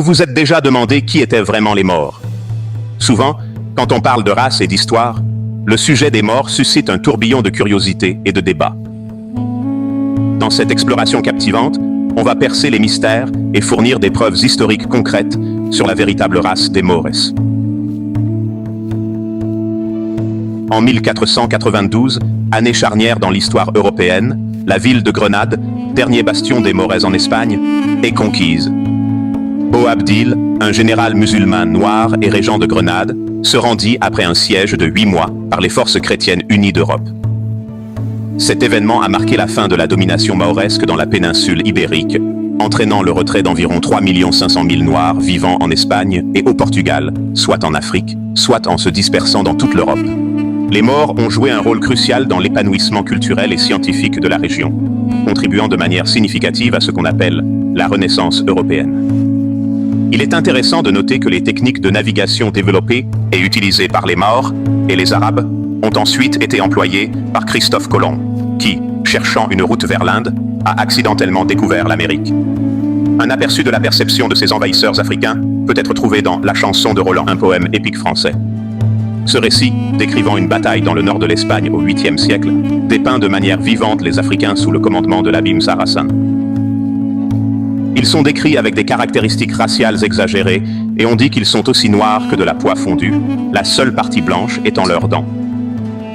vous êtes déjà demandé qui étaient vraiment les Maures? Souvent, quand on parle de race et d'histoire, le sujet des Maures suscite un tourbillon de curiosité et de débat. Dans cette exploration captivante, on va percer les mystères et fournir des preuves historiques concrètes sur la véritable race des Maures. En 1492, année charnière dans l'histoire européenne, la ville de Grenade, dernier bastion des Maures en Espagne, est conquise. Boabdil, un général musulman noir et régent de Grenade, se rendit après un siège de 8 mois par les forces chrétiennes unies d'Europe. Cet événement a marqué la fin de la domination mauresque dans la péninsule ibérique, entraînant le retrait d'environ 3 500 000 Noirs vivant en Espagne et au Portugal, soit en Afrique, soit en se dispersant dans toute l'Europe. Les Maures ont joué un rôle crucial dans l'épanouissement culturel et scientifique de la région, contribuant de manière significative à ce qu'on appelle la Renaissance européenne. Il est intéressant de noter que les techniques de navigation développées et utilisées par les Maures et les Arabes ont ensuite été employées par Christophe Colomb, qui, cherchant une route vers l'Inde, a accidentellement découvert l'Amérique. Un aperçu de la perception de ces envahisseurs africains peut être trouvé dans La chanson de Roland, un poème épique français. Ce récit, décrivant une bataille dans le nord de l'Espagne au 8e siècle, dépeint de manière vivante les Africains sous le commandement de l'Abîme Sarrasine. Ils sont décrits avec des caractéristiques raciales exagérées et on dit qu'ils sont aussi noirs que de la poix fondue, la seule partie blanche étant leurs dents.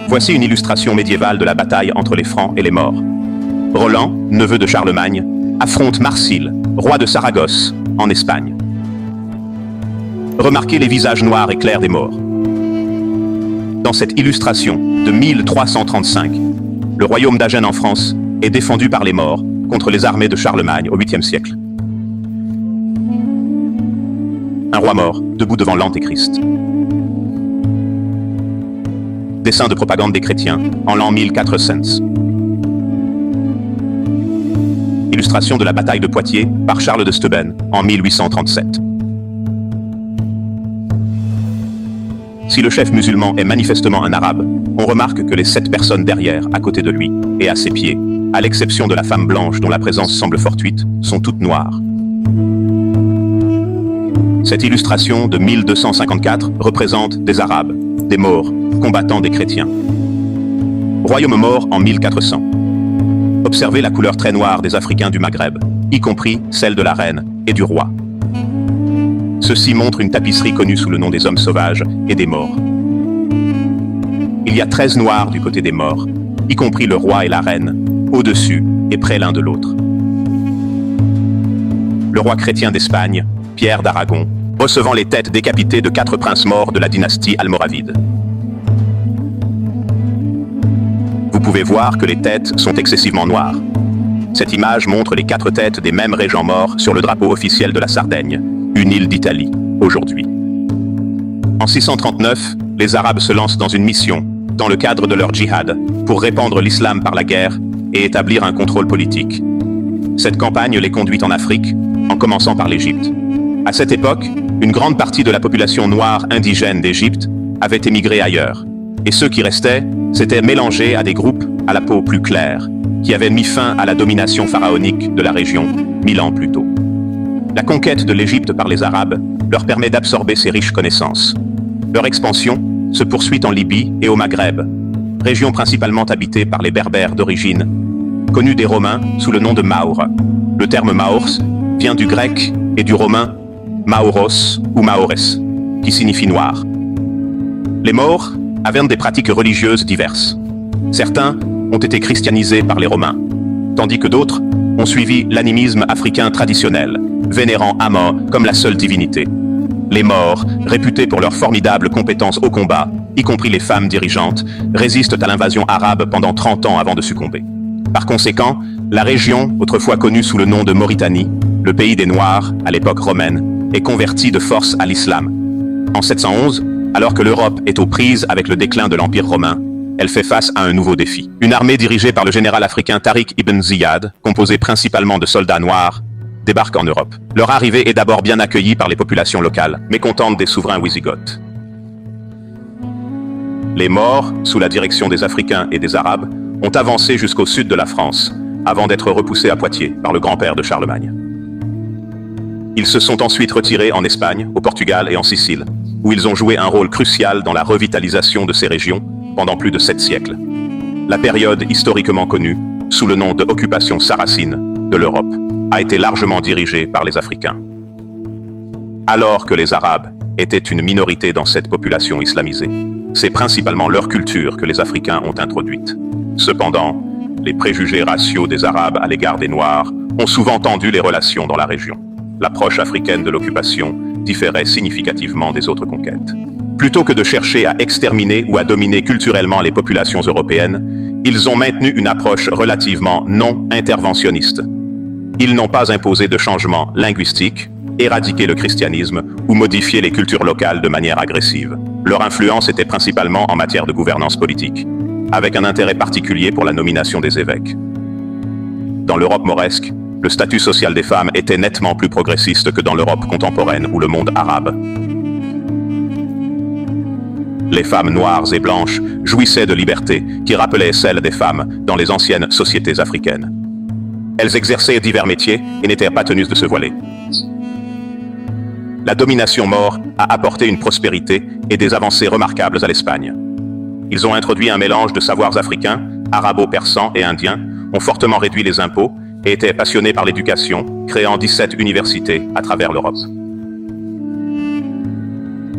Voici une illustration médiévale de la bataille entre les Francs et les Maures. Roland, neveu de Charlemagne, affronte Marsile, roi de Saragosse, en Espagne. Remarquez les visages noirs et clairs des Maures. Dans cette illustration de 1335, le royaume d'Agen en France est défendu par les Maures contre les armées de Charlemagne au 8e siècle. Un roi mort, debout devant l'Antéchrist. Dessin de propagande des chrétiens, en l'an 1400. Illustration de la bataille de Poitiers par Charles de Steuben, en 1837. Si le chef musulman est manifestement un arabe, on remarque que les 7 personnes derrière, à côté de lui, et à ses pieds, à l'exception de la femme blanche dont la présence semble fortuite, sont toutes noires. Cette illustration de 1254 représente des Arabes, des Maures, combattant des chrétiens. Royaume maure en 1400. Observez la couleur très noire des Africains du Maghreb, y compris celle de la reine et du roi. Ceci montre une tapisserie connue sous le nom des hommes sauvages et des Maures. Il y a 13 noirs du côté des Maures, y compris le roi et la reine, au-dessus et près l'un de l'autre. Le roi chrétien d'Espagne, Pierre d'Aragon, recevant les têtes décapitées de 4 princes morts de la dynastie almoravide. Vous pouvez voir que les têtes sont excessivement noires. Cette image montre les 4 têtes des mêmes régents morts sur le drapeau officiel de la Sardaigne, une île d'Italie, aujourd'hui. En 639, les Arabes se lancent dans une mission, dans le cadre de leur djihad, pour répandre l'islam par la guerre et établir un contrôle politique. Cette campagne les conduit en Afrique, en commençant par l'Égypte. À cette époque, une grande partie de la population noire indigène d'Égypte avait émigré ailleurs, et ceux qui restaient s'étaient mélangés à des groupes à la peau plus claire, qui avaient mis fin à la domination pharaonique de la région 1000 ans plus tôt. La conquête de l'Égypte par les Arabes leur permet d'absorber ces riches connaissances. Leur expansion se poursuit en Libye et au Maghreb, région principalement habitée par les Berbères d'origine, connus des Romains sous le nom de Maures. Le terme Maurs vient du grec et du romain Mauros ou Maores, qui signifie noir. Les Maures avaient des pratiques religieuses diverses. Certains ont été christianisés par les Romains, tandis que d'autres ont suivi l'animisme africain traditionnel, vénérant Amon comme la seule divinité. Les Maures, réputés pour leurs formidables compétences au combat, y compris les femmes dirigeantes, résistent à l'invasion arabe pendant 30 ans avant de succomber. Par conséquent, la région, autrefois connue sous le nom de Mauritanie, le pays des Noirs, à l'époque romaine, est convertie de force à l'islam. En 711, alors que l'Europe est aux prises avec le déclin de l'Empire romain, elle fait face à un nouveau défi. Une armée dirigée par le général africain Tariq ibn Ziyad, composée principalement de soldats noirs, débarque en Europe. Leur arrivée est d'abord bien accueillie par les populations locales, mécontentes des souverains wisigoths. Les Maures, sous la direction des Africains et des Arabes, ont avancé jusqu'au sud de la France, avant d'être repoussés à Poitiers par le grand-père de Charlemagne. Ils se sont ensuite retirés en Espagne, au Portugal et en Sicile, où ils ont joué un rôle crucial dans la revitalisation de ces régions pendant plus de 7 siècles. La période historiquement connue, sous le nom de occupation sarracine de l'Europe, a été largement dirigée par les Africains. Alors que les Arabes étaient une minorité dans cette population islamisée, c'est principalement leur culture que les Africains ont introduite. Cependant, les préjugés raciaux des Arabes à l'égard des Noirs ont souvent tendu les relations dans la région. L'approche africaine de l'occupation différait significativement des autres conquêtes. Plutôt que de chercher à exterminer ou à dominer culturellement les populations européennes, ils ont maintenu une approche relativement non interventionniste. Ils n'ont pas imposé de changements linguistiques, éradiqué le christianisme ou modifié les cultures locales de manière agressive. Leur influence était principalement en matière de gouvernance politique, avec un intérêt particulier pour la nomination des évêques. Dans l'Europe mauresque, le statut social des femmes était nettement plus progressiste que dans l'Europe contemporaine ou le monde arabe. Les femmes noires et blanches jouissaient de libertés qui rappelaient celles des femmes dans les anciennes sociétés africaines. Elles exerçaient divers métiers et n'étaient pas tenues de se voiler. La domination maure a apporté une prospérité et des avancées remarquables à l'Espagne. Ils ont introduit un mélange de savoirs africains, arabo-persans et indiens, ont fortement réduit les impôts et étaient passionnés par l'éducation, créant 17 universités à travers l'Europe.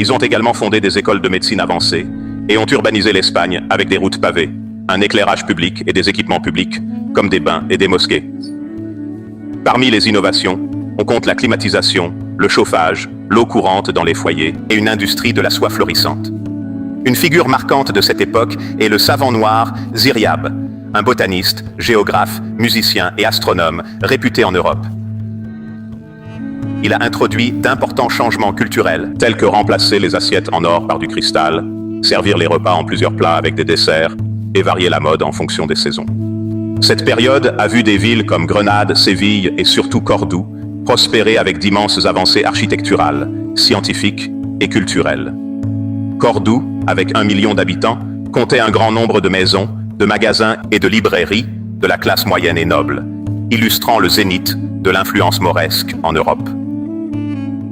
Ils ont également fondé des écoles de médecine avancées et ont urbanisé l'Espagne avec des routes pavées, un éclairage public et des équipements publics, comme des bains et des mosquées. Parmi les innovations, on compte la climatisation, le chauffage, l'eau courante dans les foyers et une industrie de la soie florissante. Une figure marquante de cette époque est le savant noir Ziryab, un botaniste, géographe, musicien et astronome réputé en Europe. Il a introduit d'importants changements culturels, tels que remplacer les assiettes en or par du cristal, servir les repas en plusieurs plats avec des desserts et varier la mode en fonction des saisons. Cette période a vu des villes comme Grenade, Séville et surtout Cordoue prospérer avec d'immenses avancées architecturales, scientifiques et culturelles. Cordoue, avec 1 million d'habitants, comptait un grand nombre de maisons, de magasins et de librairies de la classe moyenne et noble, illustrant le zénith de l'influence mauresque en Europe.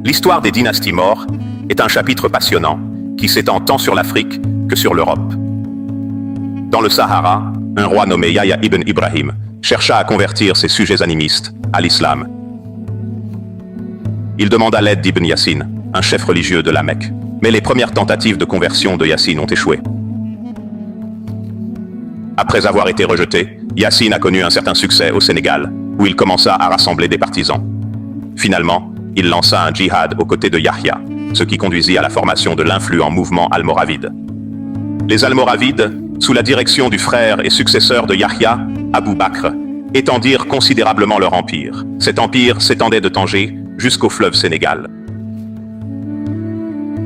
L'histoire des dynasties maures est un chapitre passionnant qui s'étend tant sur l'Afrique que sur l'Europe. Dans le Sahara, un roi nommé Yahya ibn Ibrahim chercha à convertir ses sujets animistes à l'islam. Il demanda l'aide d'Ibn Yassine, un chef religieux de la Mecque. Mais les premières tentatives de conversion de Yassine ont échoué. Après avoir été rejeté, Yassine a connu un certain succès au Sénégal, où il commença à rassembler des partisans. Finalement, il lança un djihad aux côtés de Yahya, ce qui conduisit à la formation de l'influent mouvement almoravide. Les Almoravides, sous la direction du frère et successeur de Yahya, Abou Bakr, étendirent considérablement leur empire. Cet empire s'étendait de Tanger jusqu'au fleuve Sénégal.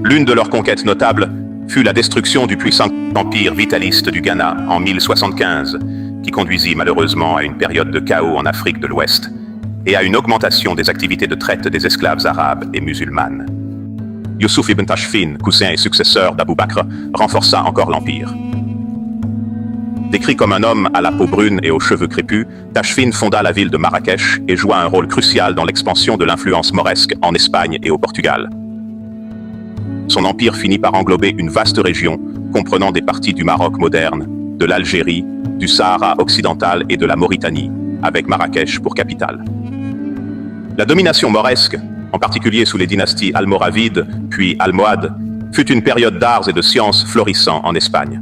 L'une de leurs conquêtes notables fut la destruction du puissant empire vitaliste du Ghana en 1075, qui conduisit malheureusement à une période de chaos en Afrique de l'Ouest et à une augmentation des activités de traite des esclaves arabes et musulmanes. Youssouf ibn Tashfin, cousin et successeur d'Abou Bakr, renforça encore l'empire. Décrit comme un homme à la peau brune et aux cheveux crépus, Tashfin fonda la ville de Marrakech et joua un rôle crucial dans l'expansion de l'influence mauresque en Espagne et au Portugal. Son empire finit par englober une vaste région comprenant des parties du Maroc moderne, de l'Algérie, du Sahara occidental et de la Mauritanie, avec Marrakech pour capitale. La domination mauresque, en particulier sous les dynasties almoravides puis almohades, fut une période d'arts et de sciences florissant en Espagne.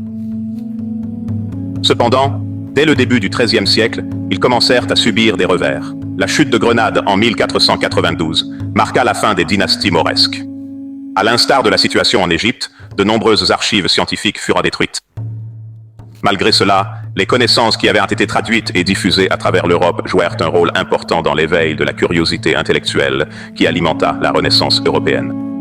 Cependant, dès le début du XIIIe siècle, ils commencèrent à subir des revers. La chute de Grenade en 1492 marqua la fin des dynasties mauresques. À l'instar de la situation en Égypte, de nombreuses archives scientifiques furent détruites. Malgré cela, les connaissances qui avaient été traduites et diffusées à travers l'Europe jouèrent un rôle important dans l'éveil de la curiosité intellectuelle qui alimenta la Renaissance européenne.